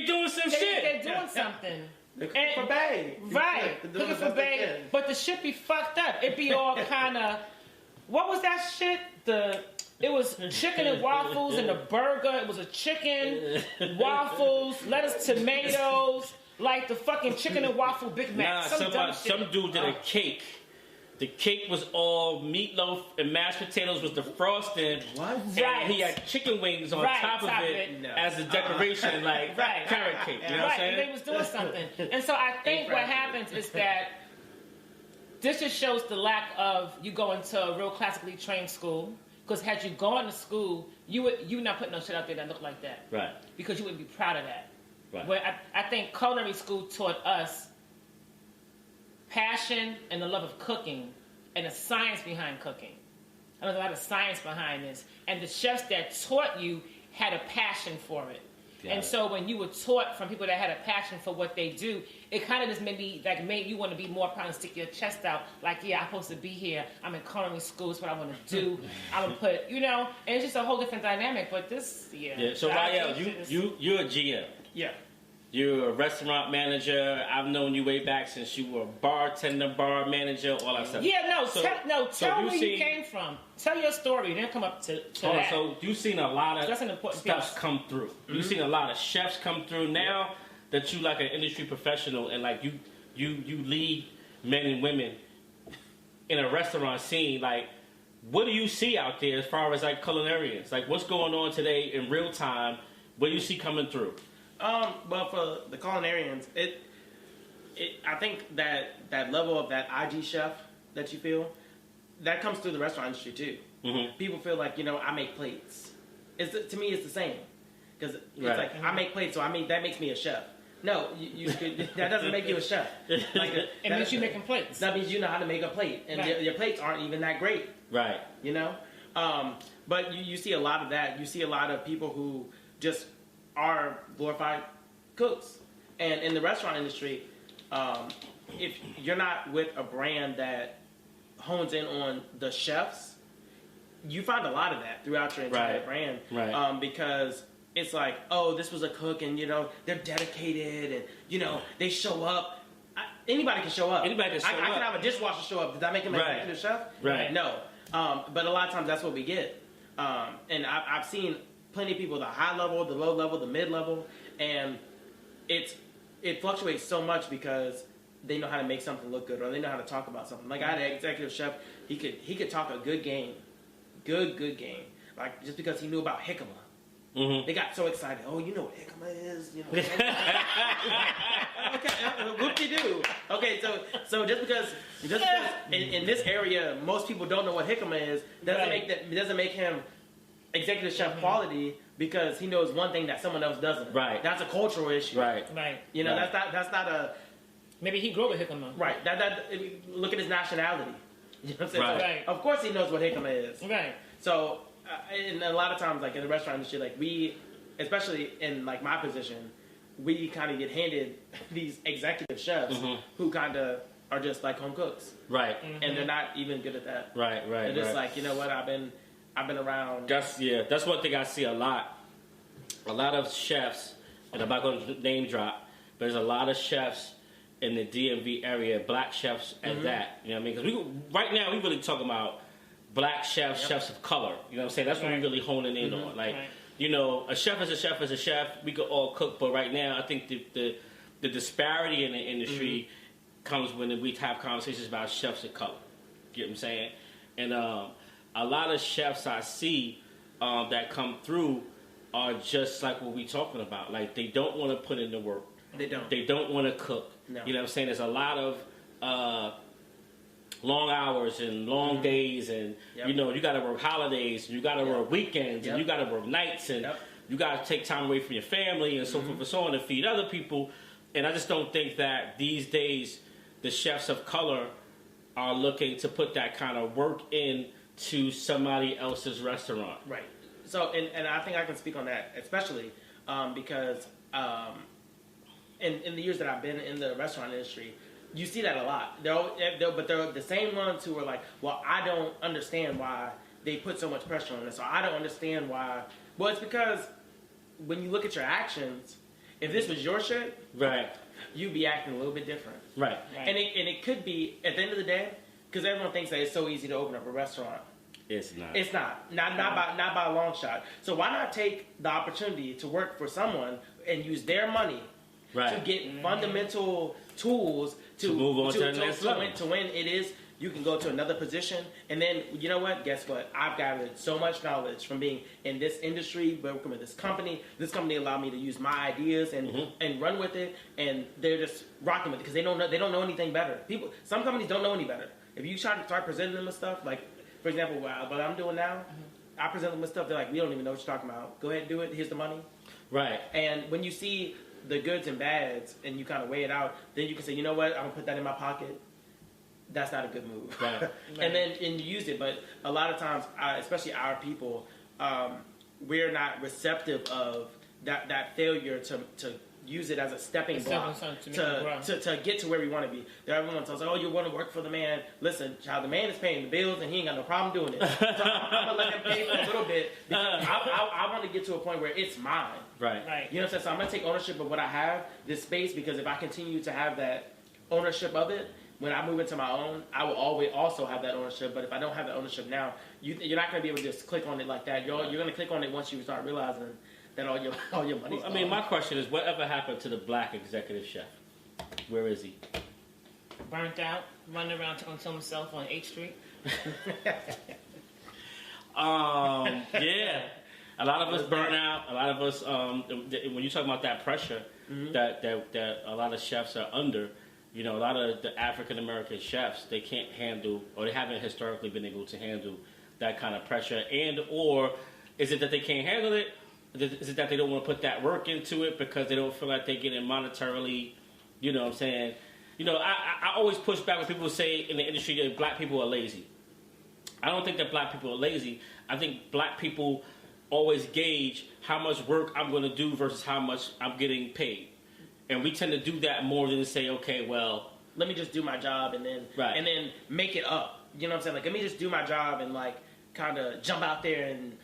they doing some shit. They're doing something. They're cooking for bae. Right. Cooking for bae. But the shit be fucked up. It be all kind of... What was that shit? It was chicken and waffles and the burger. It was a chicken, waffles, lettuce, tomatoes, like the fucking chicken and waffle Big Mac. Some dude did a cake. The cake was all meatloaf and mashed potatoes was the frosting. What? And he had chicken wings on top of it as a decoration, like carrot cake. You know what I'm saying? They was doing something. And so I think what happens is that this just shows the lack of you going to a real classically trained school. Because had you gone to school, you not putting no shit out there that looked like that. Right. Because you wouldn't be proud of that. Right. Where I think culinary school taught us passion and the love of cooking and the science behind cooking. There's a lot of science behind this. And the chefs that taught you had a passion for it. And so when you were taught from people that had a passion for what they do, it kind of just made you want to be more proud and stick your chest out. Like, yeah, I'm supposed to be here. I'm in culinary school. It's what I want to do. I'm going to put, and it's just a whole different dynamic. But this, So, Ryell, you're a GM. Yeah. You're a restaurant manager. I've known you way back since you were a bartender, bar manager, all that stuff. Yeah, tell where you came from. Tell your story, then come up to that. So you've seen a lot of stuff come through. Mm-hmm. You've seen a lot of chefs come through. Now that you like an industry professional and like you lead men and women in a restaurant scene, like what do you see out there as far as like culinarians? Like what's going on today in real time? What do you see coming through? Well, for the culinarians, I think that level of that IG chef that you feel, that comes through the restaurant industry too. Mm-hmm. People feel like, I make plates. To me, it's the same. Because it's like, I make plates, so that makes me a chef. No, that doesn't make you a chef. Like it makes you making plates. That means you know how to make a plate. And your plates aren't even that great. Right. But you see a lot of that. You see a lot of people who just are glorified cooks. And in the restaurant industry, if you're not with a brand that hones in on the chefs, you find a lot of that throughout your entire brand. Right. Because it's like, oh, this was a cook and, they're dedicated and, they show up. Anybody can show up. Anybody can show up. I can have a dishwasher show up. Did that make him an executive chef? Right. No. But a lot of times that's what we get. And I've seen plenty of people, the high level, the low level, the mid level, and it fluctuates so much because they know how to make something look good or they know how to talk about something. Like I had an executive chef, he could talk a good game. Good game. Like just because he knew about jicama. Mm-hmm. They got so excited. Oh, you know what jicama is? Okay, whoop-de-doo. Okay, so just because in this area most people don't know what jicama is, doesn't make him executive chef quality because he knows one thing that someone else doesn't. Right. That's a cultural issue. Right. That's not a. Maybe he grew up with jicama. Right. That look at his nationality. You know what I'm saying? Right. So, of course he knows what jicama is. Right. So, and a lot of times, like in the restaurant industry, like we, especially in like my position, we kind of get handed these executive chefs who kind of are just like home cooks. Right. Mm-hmm. And they're not even good at that. Right. They're just like, you know what, I've been around. That's one thing I see a lot. A lot of chefs, and I'm not going to name drop, but there's a lot of chefs in the DMV area, black chefs at that. You know what I mean? Because right now we really talking about black chefs, chefs of color. You know what I'm saying? That's what we're really honing in on. Like, a chef is a chef is a chef. We could all cook, but right now I think the disparity in the industry comes when we have conversations about chefs of color. You know what I'm saying? And a lot of chefs I see that come through are just like what we talking about. Like they don't want to put in the work. They don't. They don't want to cook. No. You know what I'm saying? There's a lot of long hours and long days, and you got to work holidays, and you got to work weekends, and you got to work nights, and you got to take time away from your family, and so forth and so on, and feed other people. And I just don't think that these days the chefs of color are looking to put that kind of work in to somebody else's restaurant. Right. So, and I think I can speak on that, especially because in the years that I've been in the restaurant industry, you see that a lot. But they're the same ones who are like, well, I don't understand why they put so much pressure on this, or I don't understand why. Well, it's because when you look at your actions, If this was your shit, right, you'd be acting a little bit different. right. And it could be at the end of the day, because everyone thinks that it's so easy to open up a restaurant. It's not. It's not by a long shot. So why not take the opportunity to work for someone and use their money to get fundamental tools to move on to the next level. To when it is you can go to another position, and then you know what? Guess what? I've gathered so much knowledge from being in this industry, working with this company. This company allowed me to use my ideas and run with it, and they're just rocking with it because they don't know anything better. Some companies don't know any better. If you try to start presenting them with stuff, like for example, what I'm doing now, I present them with stuff. They're like, we don't even know what you're talking about. Go ahead and do it. Here's the money. Right. And when you see the goods and bads, and you kind of weigh it out, then you can say, you know what? I'm gonna put that in my pocket. That's not a good move. Right. And you use it. But a lot of times, especially our people, we're not receptive of that failure to use it as a stepping block to get to where we want to be. Everyone tells us, oh, you want to work for the man. Listen, child, the man is paying the bills and he ain't got no problem doing it. So I'm going to let him pay for a little bit because I want to get to a point where it's mine. Right. You know what I'm saying? So I'm going to take ownership of what I have, this space, because if I continue to have that ownership of it, when I move into my own, I will always also have that ownership. But if I don't have that ownership now, you're not going to be able to just click on it like that. You're going to click on it once you start realizing that all your money's gone. I mean, my question is, whatever happened to the black executive chef? Where is he? Burnt out, running around talking to himself on 8th Street. Yeah. A lot of us burn out. A lot of us, when you talk about that pressure that a lot of chefs are under, you know, a lot of the African American chefs, they can't handle, or they haven't historically been able to handle that kind of pressure. And or is it that they can't handle it? Is it that they don't want to put that work into it because they don't feel like they're getting monetarily, you know what I'm saying? You know, I always push back when people say in the industry that black people are lazy. I don't think that black people are lazy. I think black people always gauge how much work I'm going to do versus how much I'm getting paid. And we tend to do that more than to say, okay, well, let me just do my job and then make it up. You know what I'm saying? Like, let me just do my job and like kind of jump out there and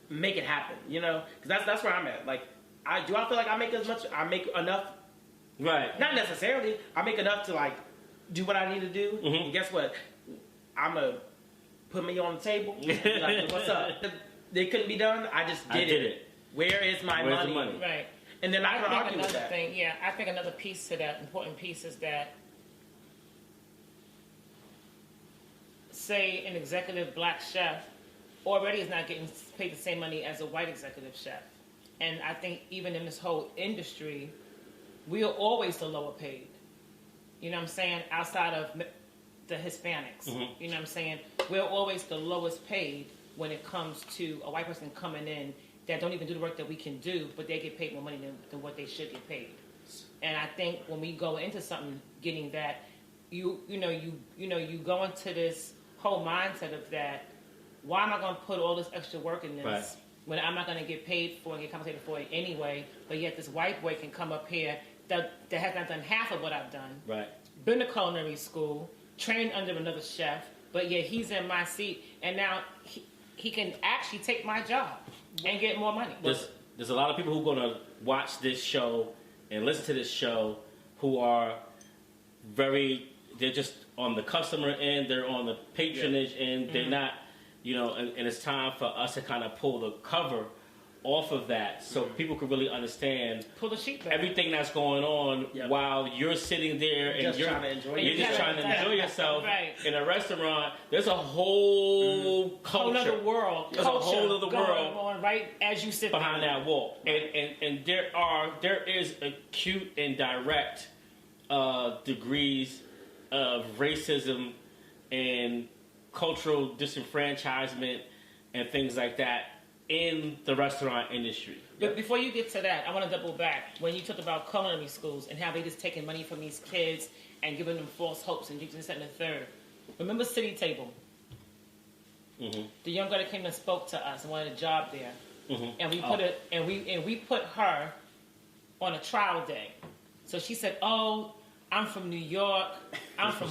make it happen. You know, because that's where I'm at. Like, I feel like I make enough. Right. Not necessarily. I make enough to like do what I need to do. Mm-hmm. And guess what? I'm gonna put me on the table. And be like, what's up? It couldn't be done. I just did it. Where is my money? The money? Right. And then I can argue with that. I think another piece to that, important piece, is that, say, an executive black chef already is not getting paid the same money as a white executive chef. And I think even in this whole industry, we are always the lower paid. You know what I'm saying? Outside of the Hispanics. Mm-hmm. You know what I'm saying? We're always the lowest paid when it comes to a white person coming in that don't even do the work that we can do, but they get paid more money than what they should get paid. And I think when we go into something getting that, you go into this whole mindset of that, why am I going to put all this extra work in this when I'm not going to get paid for and get compensated for it anyway, but yet this white boy can come up here that has not done half of what I've done, been to culinary school, trained under another chef, but yet he's in my seat, and now he can actually take my job and get more money. There's a lot of people who are going to watch this show and listen to this show who are they're just on the customer end, they're on the patronage end, they're not, you know, and it's time for us to kind of pull the cover off of that so people can really understand pull the sheet back. Everything that's going on while you're sitting there and you're just trying to enjoy yourself in a restaurant. There's a whole culture. Whole other world. There's a whole other world going right as you sit behind that wall. And there is acute and direct degrees of racism and cultural disenfranchisement and things like that in the restaurant industry. But before you get to that, I want to double back. When you talk about culinary schools and how they just taking money from these kids and giving them false hopes and this and the third. Remember City Table? Mm-hmm. The young girl that came and spoke to us and wanted a job there. Mm-hmm. And we put her on a trial day. So she said, "Oh, I'm from New York. I'm from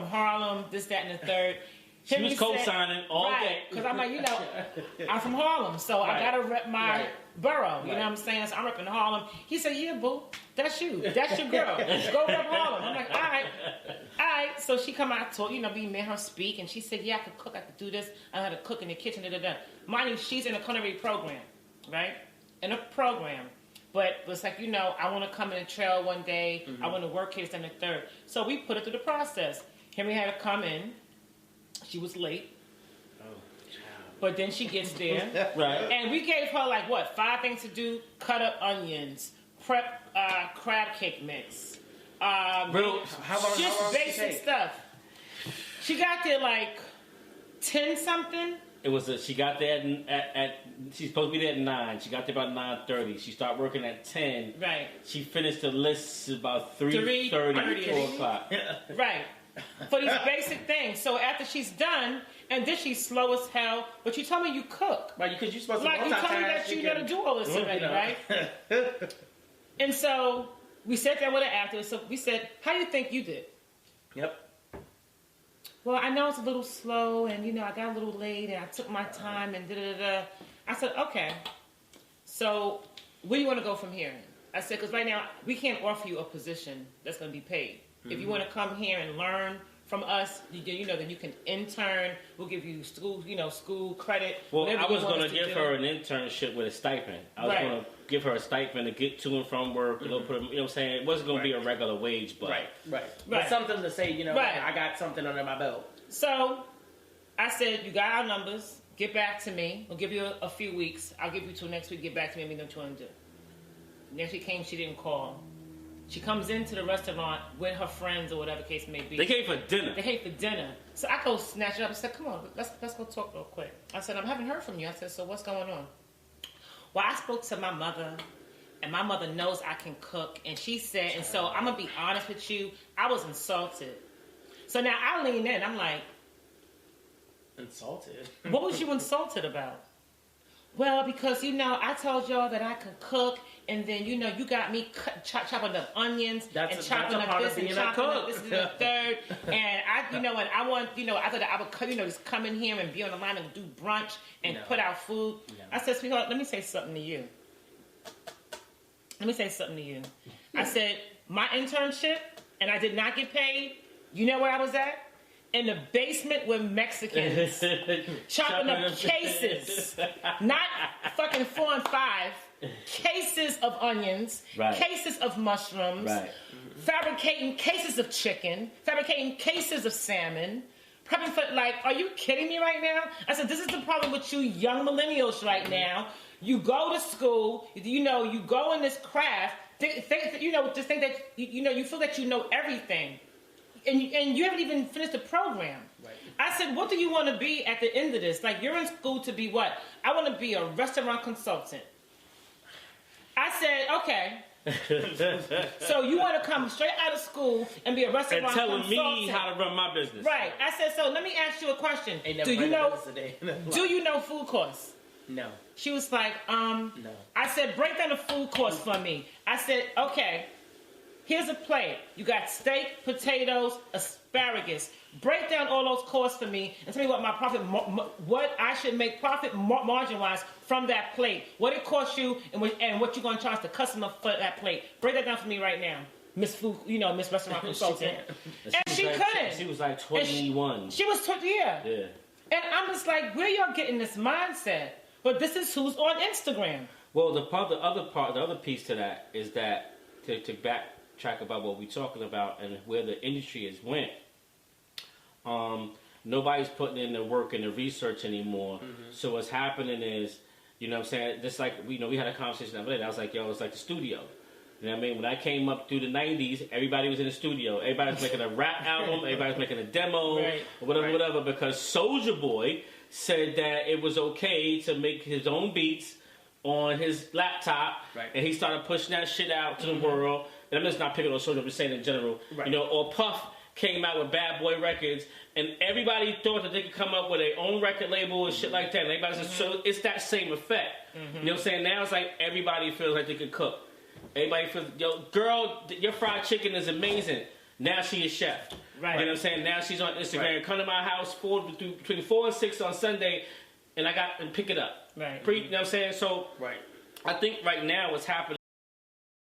Harlem. This, that, and the third." She was co-signing all day. Because I'm like, I'm from Harlem, so I got to rep my borough. You know what I'm saying? So I'm repping Harlem. He said, yeah, boo, that's you. That's your girl. Go rep Harlem. I'm like, all right. So she come out, told, we made her speak, and she said, yeah, I could cook, I could do this. I know how to cook in the kitchen, da-da-da. Mind you, she's in a culinary program, right? In a program. But it's like, I want to come in a trail one day. I want to work here, and the third. So we put it through the process. Henry had to come in. She was late. But then she gets there. Right. And we gave her, 5 things to do? Cut up onions, prep crab cake mix. How long basic stuff. She got there 10-something. It was she got there at she's supposed to be there at 9. She got there about 9:30. She started working at 10. Right. She finished the list about 3:30, 4 o'clock. Right. For these basic things. So after she's done, and then she's slow as hell, but you told me you cook. Right, because you're supposed to multitask. You told me that you know to do all this already, right? And so we sat there with her after. So we said, how do you think you did? Yep. Well, I know it's a little slow, and I got a little late, and I took my time, and da-da-da. I said, okay. So where do you want to go from here? I said, because right now, we can't offer you a position that's going to be paid. If you want to come here and learn from us, then you can intern. We'll give you school credit. Well, I was going to give her an internship with a stipend. I was Right. going to give her a stipend to get to and from work. Put them, you know what I'm saying? It wasn't going to be a regular wage, but Right. But something to say, Right. I got something under my belt. So I said, you got our numbers. Get back to me. We'll give you a few weeks. I'll give you till next week. Get back to me and we know what you want to do. Next week came, she didn't call. She comes into the restaurant with her friends or whatever case may be. they came for dinner. So I go snatch it up and said, come on, let's go talk real quick. I said, I haven't heard from you. I said, so what's going on? Well, I spoke to my mother, and my mother knows I can cook. And she said, and so I'm going to be honest with you, I was insulted. So now I lean in. I'm like, insulted? What was you insulted about? Well, because, I told y'all that I could cook, and then, you got me chopping up onions and chopping up this and chopping up this and the third. And and I want, I thought I would, just come in here and be on the line and do brunch and put out food. No. I said, sweetheart, let me say something to you. I said, my internship, and I did not get paid. You know where I was at? In the basement with Mexicans. chopping up cases. Not fucking 4 and 5. Cases of onions. Right. Cases of mushrooms. Right. Fabricating cases of chicken. Fabricating cases of salmon. Prepping for, are you kidding me right now? I said, this is the problem with you young millennials right now. You go to school, you go in this craft, just think that, you feel that you know everything. And you haven't even finished the program. Right. I said, what do you want to be at the end of this? You're in school to be what? I want to be a restaurant consultant. I said, okay. So you want to come straight out of school and be a restaurant consultant. And telling me how to run my business. Right. I said, so let me ask you a question. Do you know food course? No. She was like, No. I said, break down the food course for me. I said, okay. Here's a plate. You got steak, potatoes, asparagus. Break down all those costs for me and tell me what my profit, what I should make profit margin-wise from that plate. What it costs you and what you're going to charge the customer for that plate. Break that down for me right now, Miss Food, Miss Restaurant Consultant. And she couldn't. She was 21. She was 20, yeah. And I'm just like, where y'all getting this mindset? But this is who's on Instagram. Well, the other piece to that is that to backtrack about what we're talking about and where the industry has went. Nobody's putting in the work and the research anymore. Mm-hmm. So what's happening is, you know what I'm saying, just like we had a conversation the other day. I was like, yo, it's like the studio. You know what I mean? When I came up through the 90s, everybody was in the studio. Everybody was making a rap album. Everybody was making a demo, or whatever, because Soulja Boy said that it was okay to make his own beats on his laptop, and he started pushing that shit out to the world. And I'm just not picking on Soulja, I'm just saying in general. Right. Or Puff came out with Bad Boy Records, and everybody thought that they could come up with their own record label and shit like that. And everybody said, so it's that same effect. Mm-hmm. You know what I'm saying? Now it's like everybody feels like they can cook. Everybody feels, yo, girl, your fried chicken is amazing. Now she is chef. Right. You know what I'm saying? Now she's on Instagram. Right. Come to my house between 4 and 6 on Sunday, and pick it up. Right. You know what I'm saying? So I think right now what's happening